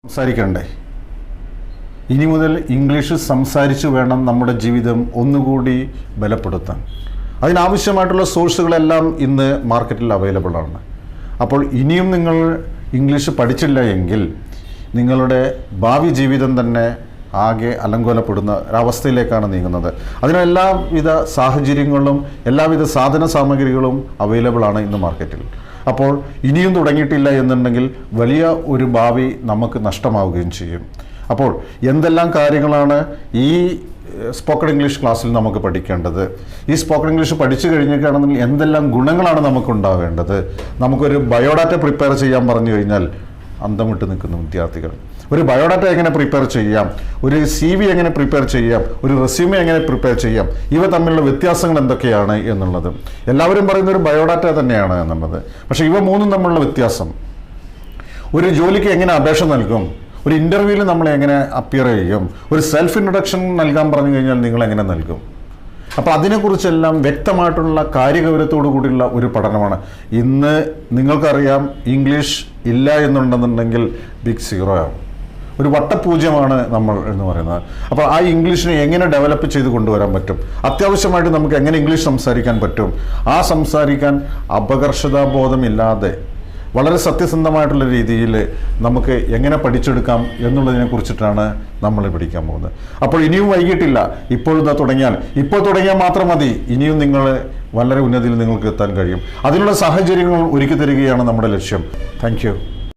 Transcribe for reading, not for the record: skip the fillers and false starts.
സംസാരിക്കണ്ടേ? ഇനി മുതൽ ഇംഗ്ലീഷ് സംസാരിച്ചു വേണം നമ്മുടെ ജീവിതം ഒന്നുകൂടി ബലപ്പെടുത്താൻ. അതിനാവശ്യമായിട്ടുള്ള സോഴ്സുകളെല്ലാം ഇന്ന് മാർക്കറ്റിൽ അവൈലബിൾ ആണ്. അപ്പോൾ ഇനിയും നിങ്ങൾ ഇംഗ്ലീഷ് പഠിച്ചില്ല എങ്കിൽ നിങ്ങളുടെ ഭാവി ജീവിതം തന്നെ ആകെ അലങ്കോലപ്പെടുന്ന ഒരവസ്ഥയിലേക്കാണ് നീങ്ങുന്നത്. അതിന് എല്ലാവിധ സാഹചര്യങ്ങളും എല്ലാവിധ സാധന സാമഗ്രികളും അവൈലബിൾ ആണ് ഇന്ന് മാർക്കറ്റിൽ. അപ്പോൾ ഇനിയും തുടങ്ങിയിട്ടില്ല എന്നുണ്ടെങ്കിൽ വലിയ ഒരു ഭാവി നമുക്ക് നഷ്ടമാവുകയും ചെയ്യും. അപ്പോൾ എന്തെല്ലാം കാര്യങ്ങളാണ് ഈ സ്പോക്കൺ ഇംഗ്ലീഷ് ക്ലാസ്സിൽ നമുക്ക് പഠിക്കേണ്ടത്? ഈ സ്പോക്കൺ ഇംഗ്ലീഷ് പഠിച്ചു കഴിഞ്ഞിട്ടാണെന്നുണ്ടെങ്കിൽ എന്തെല്ലാം ഗുണങ്ങളാണ് നമുക്കുണ്ടാവേണ്ടത്? നമുക്കൊരു ബയോഡാറ്റ പ്രിപ്പയർ ചെയ്യാൻ പറഞ്ഞു കഴിഞ്ഞാൽ അന്തം വിട്ട് നിൽക്കുന്ന വിദ്യാർത്ഥികൾ. ഒരു ബയോഡാറ്റ എങ്ങനെ പ്രിപ്പയർ ചെയ്യാം, ഒരു CV എങ്ങനെ പ്രിപ്പയർ ചെയ്യാം, ഒരു റെസ്യൂമെ എങ്ങനെ പ്രിപ്പയർ ചെയ്യാം, ഇവ തമ്മിലുള്ള വ്യത്യാസങ്ങൾ എന്തൊക്കെയാണ് എന്നുള്ളത്. എല്ലാവരും പറയുന്ന ഒരു ബയോഡാറ്റ തന്നെയാണ് എന്നുള്ളത്. പക്ഷേ ഇവ മൂന്നും തമ്മിലുള്ള വ്യത്യാസം, ഒരു ജോലിക്ക് എങ്ങനെ അപേക്ഷ നൽകും, ഒരു ഇൻ്റർവ്യൂവിൽ നമ്മൾ എങ്ങനെ അപ്പിയർ ചെയ്യും, ഒരു സെൽഫ് ഇൻട്രൊഡക്ഷൻ നൽകാൻ പറഞ്ഞു കഴിഞ്ഞാൽ നിങ്ങൾ എങ്ങനെ നൽകും? അപ്പോൾ അതിനെക്കുറിച്ചെല്ലാം വ്യക്തമായിട്ടുള്ള കാര്യഗൗരവത്തോടു കൂടിയുള്ള ഒരു പഠനമാണ്. ഇന്ന് നിങ്ങൾക്കറിയാം, ഇംഗ്ലീഷ് ഇല്ല എന്നുണ്ടെന്നുണ്ടെങ്കിൽ ബിഗ് സീറോ ആവും, ഒരു വട്ടപൂജ്യമാണ് നമ്മൾ എന്ന് പറയുന്നത്. അപ്പോൾ ആ ഇംഗ്ലീഷിനെ എങ്ങനെ ഡെവലപ്പ് ചെയ്ത് കൊണ്ടുവരാൻ പറ്റും? അത്യാവശ്യമായിട്ട് നമുക്ക് എങ്ങനെ ഇംഗ്ലീഷ് സംസാരിക്കാൻ പറ്റും? ആ സംസാരിക്കാൻ അപകർഷതാബോധമില്ലാതെ വളരെ സത്യസന്ധമായിട്ടുള്ള രീതിയിൽ നമുക്ക് എങ്ങനെ പഠിച്ചെടുക്കാം എന്നുള്ളതിനെ കുറിച്ചിട്ടാണ് നമ്മൾ പഠിക്കാൻ പോകുന്നത്. അപ്പോൾ ഇനിയും വൈകിട്ടില്ല. ഇപ്പോൾ തുടങ്ങിയാൽ മാത്രം മതി. ഇനിയും നിങ്ങൾ വളരെ ഉന്നതിയിൽ നിങ്ങൾക്ക് എത്താൻ കഴിയും. അതിനുള്ള സാഹചര്യങ്ങൾ ഒരുക്കി തരികയാണ് നമ്മുടെ ലക്ഷ്യം. Thank you.